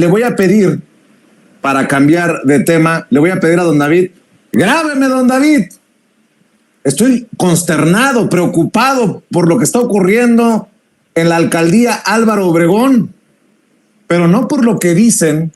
Le voy a pedir, para cambiar de tema, le voy a pedir a don David, grábeme, don David. Estoy consternado, preocupado por lo que está ocurriendo en la alcaldía Álvaro Obregón, pero no por lo que dicen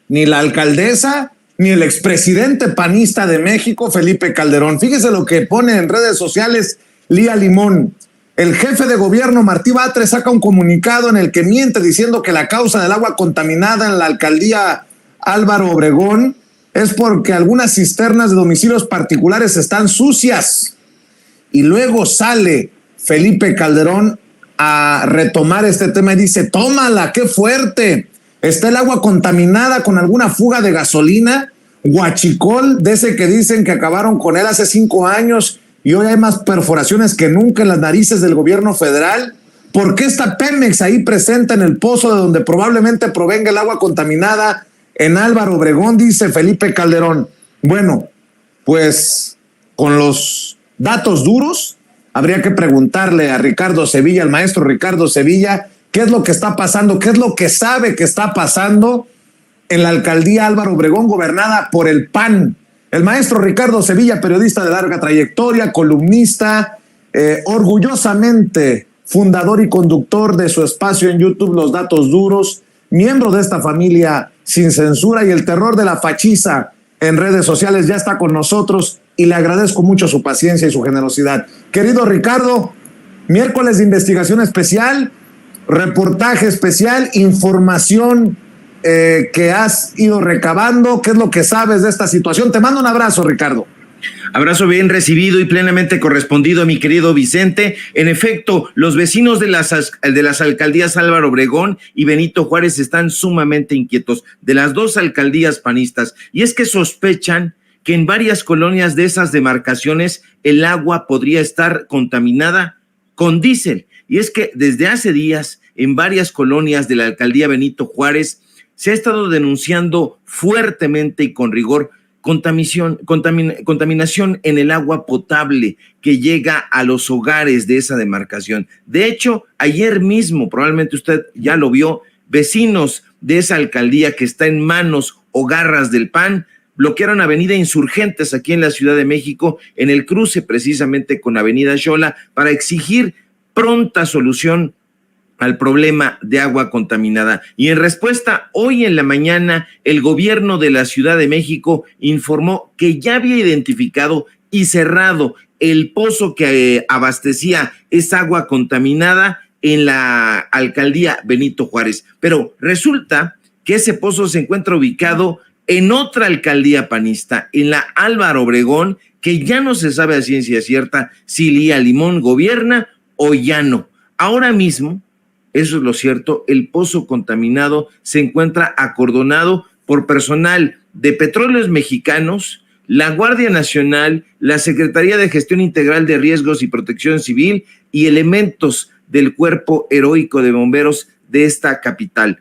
ni la alcaldesa ni el expresidente panista de México, Felipe Calderón. Fíjese lo que pone en redes sociales Lía Limón. El jefe de gobierno, Martí Batres, saca un comunicado en el que miente diciendo que la causa del agua contaminada en la alcaldía Álvaro Obregón es porque algunas cisternas de domicilios particulares están sucias. Y luego sale Felipe Calderón a retomar este tema y dice, tómala, qué fuerte. Está el agua contaminada con alguna fuga de gasolina, huachicol, de ese que dicen que acabaron con él hace 5 años y hoy hay más perforaciones que nunca en las narices del gobierno federal. ¿Por qué está Pemex ahí presente en el pozo de donde probablemente provenga el agua contaminada en Álvaro Obregón? Dice Felipe Calderón. Bueno, pues con los datos duros habría que preguntarle a Ricardo Sevilla, al maestro Ricardo Sevilla, qué es lo que está pasando, qué es lo que sabe que está pasando en la alcaldía Álvaro Obregón, gobernada por el PAN. El maestro Ricardo Sevilla, periodista de larga trayectoria, columnista, orgullosamente fundador y conductor de su espacio en YouTube, Los Datos Duros, miembro de esta familia sin censura y el terror de la fachiza en redes sociales, ya está con nosotros y le agradezco mucho su paciencia y su generosidad. Querido Ricardo, miércoles de investigación especial, reportaje especial, información que has ido recabando, ¿qué es lo que sabes de esta situación? Te mando un abrazo, Ricardo. Abrazo bien recibido y plenamente correspondido, mi querido Vicente. En efecto, los vecinos de las alcaldías Álvaro Obregón y Benito Juárez están sumamente inquietos, de las dos alcaldías panistas, y es que sospechan que en varias colonias de esas demarcaciones el agua podría estar contaminada con diésel. Y es que desde hace días en varias colonias de la alcaldía Benito Juárez se ha estado denunciando fuertemente y con rigor contaminación en el agua potable que llega a los hogares de esa demarcación. De hecho, ayer mismo, probablemente usted ya lo vio, vecinos de esa alcaldía que está en manos o garras del PAN bloquearon Avenida Insurgentes aquí en la Ciudad de México, en el cruce precisamente con Avenida Xola, para exigir pronta solución al problema de agua contaminada. Y en respuesta, hoy en la mañana, el gobierno de la Ciudad de México informó que ya había identificado y cerrado el pozo que abastecía esa agua contaminada en la alcaldía Benito Juárez. Pero resulta que ese pozo se encuentra ubicado en otra alcaldía panista, en la Álvaro Obregón, que ya no se sabe a ciencia cierta si Lía Limón gobierna o ya no. Ahora mismo, eso es lo cierto, el pozo contaminado se encuentra acordonado por personal de Petróleos Mexicanos, la Guardia Nacional, la Secretaría de Gestión Integral de Riesgos y Protección Civil y elementos del Cuerpo Heroico de Bomberos de esta capital.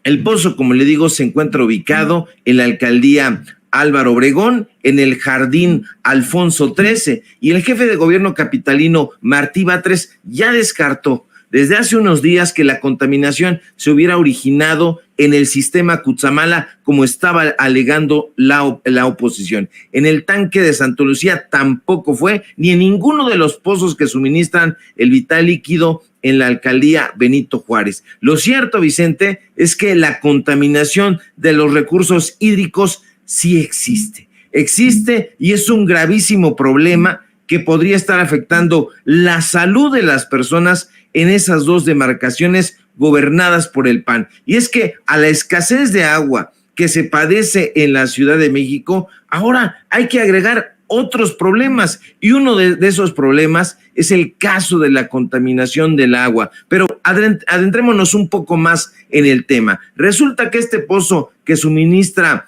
El pozo, como le digo, se encuentra ubicado en la alcaldía Álvaro Obregón, en el Jardín Alfonso XIII, y el jefe de gobierno capitalino, Martí Batres, ya descartó desde hace unos días que la contaminación se hubiera originado en el sistema Cutzamala, como estaba alegando la oposición. En el tanque de Santa Lucía tampoco fue, ni en ninguno de los pozos que suministran el vital líquido en la alcaldía Benito Juárez. Lo cierto, Vicente, es que la contaminación de los recursos hídricos sí existe. Existe y es un gravísimo problema que podría estar afectando la salud de las personas en esas dos demarcaciones gobernadas por el PAN. Y es que a la escasez de agua que se padece en la Ciudad de México, ahora hay que agregar otros problemas, y uno de esos problemas es el caso de la contaminación del agua. Pero adentrémonos un poco más en el tema. Resulta que este pozo que suministra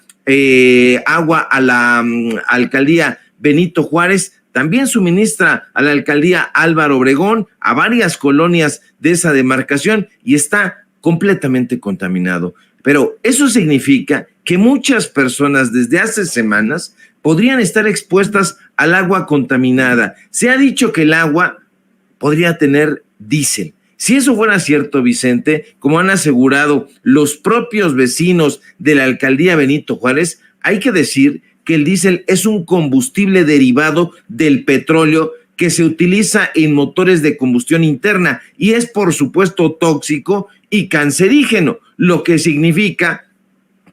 agua a la alcaldía Benito Juárez también suministra a la alcaldía Álvaro Obregón, a varias colonias de esa demarcación, y está completamente contaminado. Pero eso significa que muchas personas desde hace semanas podrían estar expuestas al agua contaminada. Se ha dicho que el agua podría tener diésel, Si eso fuera cierto, Vicente, como han asegurado los propios vecinos de la alcaldía Benito Juárez, hay que decir que el diésel es un combustible derivado del petróleo que se utiliza en motores de combustión interna y es, por supuesto, tóxico y cancerígeno, lo que significa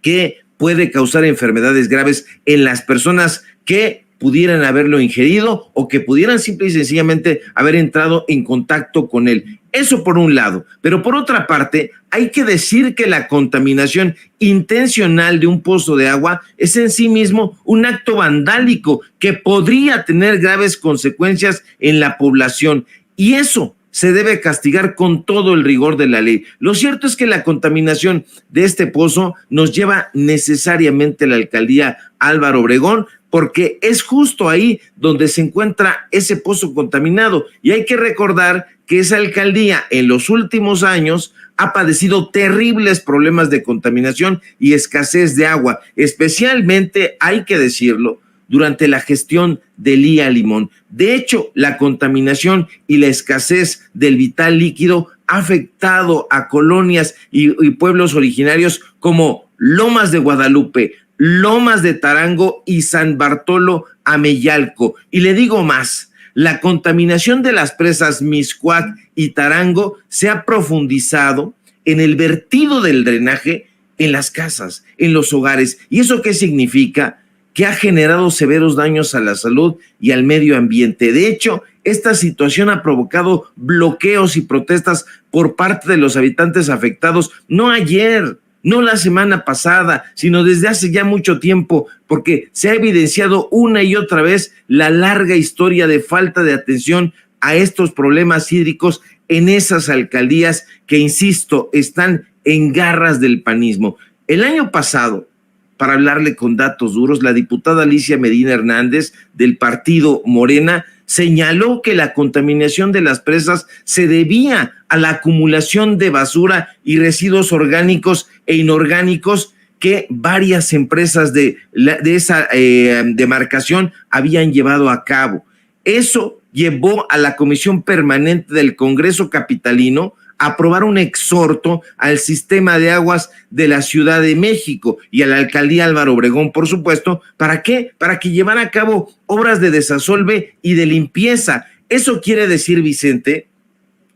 que puede causar enfermedades graves en las personas que pudieran haberlo ingerido o que pudieran simple y sencillamente haber entrado en contacto con él. Eso por un lado, pero por otra parte, hay que decir que la contaminación intencional de un pozo de agua es en sí mismo un acto vandálico que podría tener graves consecuencias en la población y eso se debe castigar con todo el rigor de la ley. Lo cierto es que la contaminación de este pozo nos lleva necesariamente a la alcaldía Álvaro Obregón, porque es justo ahí donde se encuentra ese pozo contaminado. Y hay que recordar que esa alcaldía en los últimos años ha padecido terribles problemas de contaminación y escasez de agua, especialmente, hay que decirlo, durante la gestión de Lía Limón. De hecho, la contaminación y la escasez del vital líquido ha afectado a colonias y pueblos originarios como Lomas de Guadalupe, Lomas de Tarango y San Bartolo Ameyalco. Y le digo más, la contaminación de las presas Mixcoac y Tarango se ha profundizado en el vertido del drenaje en las casas, en los hogares. ¿Y eso qué significa? Que ha generado severos daños a la salud y al medio ambiente. De hecho, esta situación ha provocado bloqueos y protestas por parte de los habitantes afectados, no ayer, no la semana pasada, sino desde hace ya mucho tiempo, porque se ha evidenciado una y otra vez la larga historia de falta de atención a estos problemas hídricos en esas alcaldías que, insisto, están en garras del panismo. El año pasado, para hablarle con datos duros, la diputada Alicia Medina Hernández del partido Morena señaló que la contaminación de las presas se debía a la acumulación de basura y residuos orgánicos e inorgánicos que varias empresas de esa demarcación habían llevado a cabo. Eso llevó a la Comisión Permanente del Congreso Capitalino a aprobar un exhorto al sistema de aguas de la Ciudad de México y a la alcaldía Álvaro Obregón, por supuesto. ¿Para qué? Para que llevara a cabo obras de desasolve y de limpieza. Eso quiere decir, Vicente,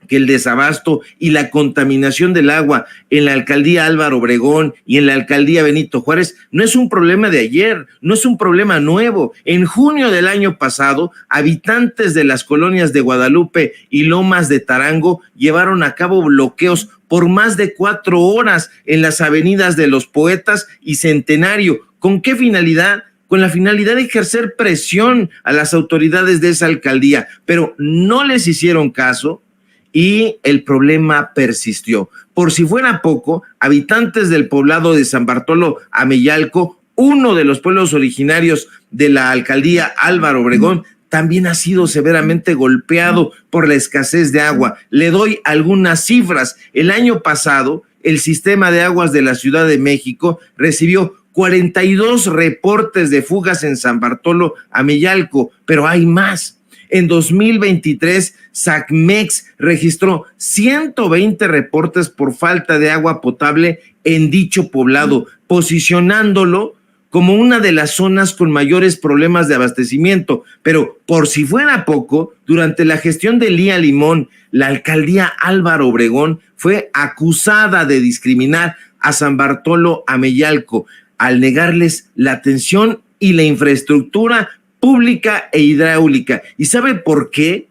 que el desabasto y la contaminación del agua en la alcaldía Álvaro Obregón y en la alcaldía Benito Juárez no es un problema de ayer, no es un problema nuevo. En junio del año pasado, habitantes de las colonias de Guadalupe y Lomas de Tarango llevaron a cabo bloqueos por más de 4 horas en las avenidas de Los Poetas y Centenario. ¿Con qué finalidad? Con la finalidad de ejercer presión a las autoridades de esa alcaldía, pero no les hicieron caso y el problema persistió. Por si fuera poco, habitantes del poblado de San Bartolo Ameyalco, uno de los pueblos originarios de la alcaldía Álvaro Obregón, también ha sido severamente golpeado por la escasez de agua. Le doy algunas cifras. El año pasado, el sistema de aguas de la Ciudad de México recibió 42 reportes de fugas en San Bartolo Ameyalco, pero hay más. En 2023, SACMEX registró 120 reportes por falta de agua potable en dicho poblado, posicionándolo como una de las zonas con mayores problemas de abastecimiento. Pero por si fuera poco, durante la gestión de Lía Limón, la alcaldía Álvaro Obregón fue acusada de discriminar a San Bartolo Ameyalco al negarles la atención y la infraestructura pública e hidráulica. ¿Y sabe por qué?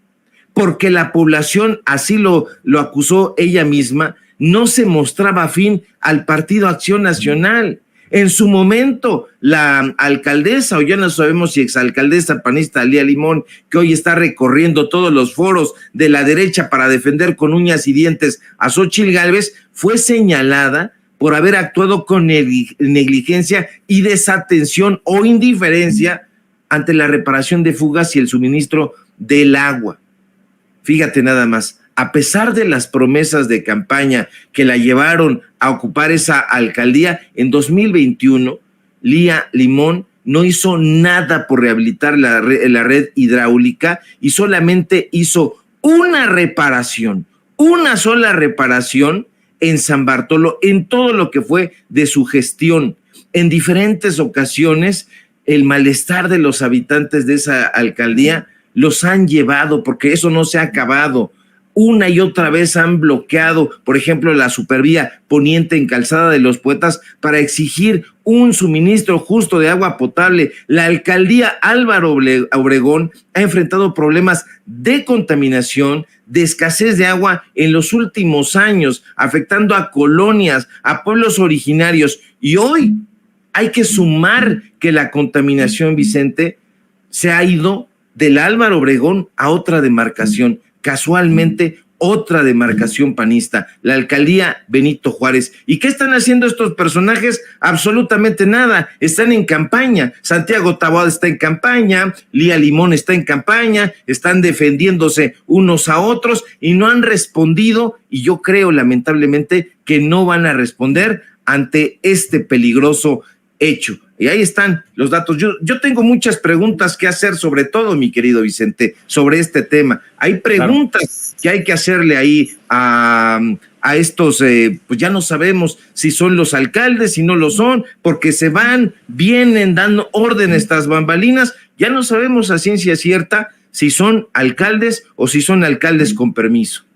Porque la población, así lo acusó ella misma, no se mostraba afín al Partido Acción Nacional. En su momento, la alcaldesa, o ya no sabemos si exalcaldesa panista Lía Limón, que hoy está recorriendo todos los foros de la derecha para defender con uñas y dientes a Xóchitl Gálvez, fue señalada por haber actuado con negligencia y desatención o indiferencia ante la reparación de fugas y el suministro del agua. Fíjate nada más, a pesar de las promesas de campaña que la llevaron a ocupar esa alcaldía, en 2021, Lía Limón no hizo nada por rehabilitar la red hidráulica y solamente hizo una reparación una sola reparación en San Bartolo, en todo lo que fue de su gestión. En diferentes ocasiones, el malestar de los habitantes de esa alcaldía los han llevado, porque eso no se ha acabado. Una y otra vez han bloqueado, por ejemplo, la supervía poniente en Calzada de los Poetas para exigir un suministro justo de agua potable. La alcaldía Álvaro Obregón ha enfrentado problemas de contaminación, de escasez de agua en los últimos años, afectando a colonias, a pueblos originarios. Y hoy hay que sumar que la contaminación, Vicente, se ha ido del Álvaro Obregón a otra demarcación, casualmente otra demarcación panista, la alcaldía Benito Juárez. ¿Y qué están haciendo estos personajes? Absolutamente nada, están en campaña. Santiago Taboada está en campaña, Lía Limón está en campaña, están defendiéndose unos a otros y no han respondido, y yo creo lamentablemente que no van a responder ante este peligroso hecho. Y ahí están los datos. Yo tengo muchas preguntas que hacer, sobre todo, mi querido Vicente, sobre este tema. Hay preguntas que hay que hacerle ahí a estos, pues ya no sabemos si son los alcaldes, si no lo son, porque se van, vienen dando órdenes tras bambalinas. Ya no sabemos a ciencia cierta si son alcaldes o si son alcaldes con permiso.